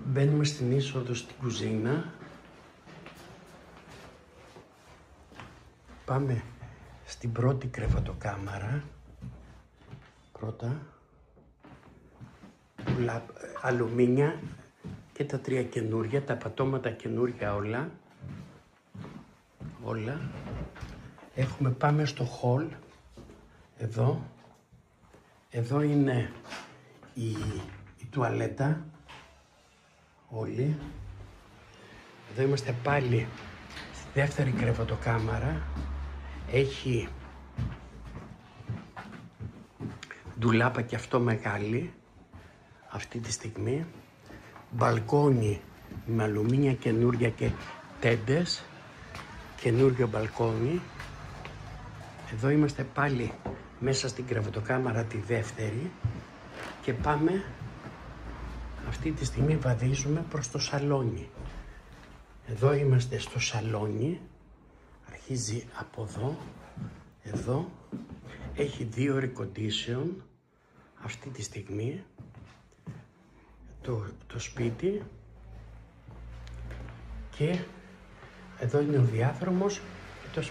Μπαίνουμε στην είσοδο στην κουζίνα. Πάμε στην πρώτη κρεβατοκάμαρα. Πρώτα. Αλουμίνια και τα τρία καινούρια, τα πατώματα καινούρια όλα. Όλα. Πάμε στο hall. Εδώ. Εδώ είναι η τουαλέτα. Όλοι. Εδώ είμαστε πάλι στη δεύτερη κρεβατοκάμαρα. Έχει ντουλάπα και αυτό μεγάλη αυτή τη στιγμή. Μπαλκόνι με αλουμίνια καινούρια και τέντες. Καινούριο μπαλκόνι. Εδώ είμαστε πάλι μέσα στην κρεβατοκάμαρα τη δεύτερη και πάμε αυτή τη στιγμή βαδίζουμε προς το σαλόνι. Εδώ είμαστε στο σαλόνι. Αρχίζει από εδώ. Εδώ. Έχει 2 air condition αυτή τη στιγμή το σπίτι και εδώ είναι ο διάδρομος και το σπίτι.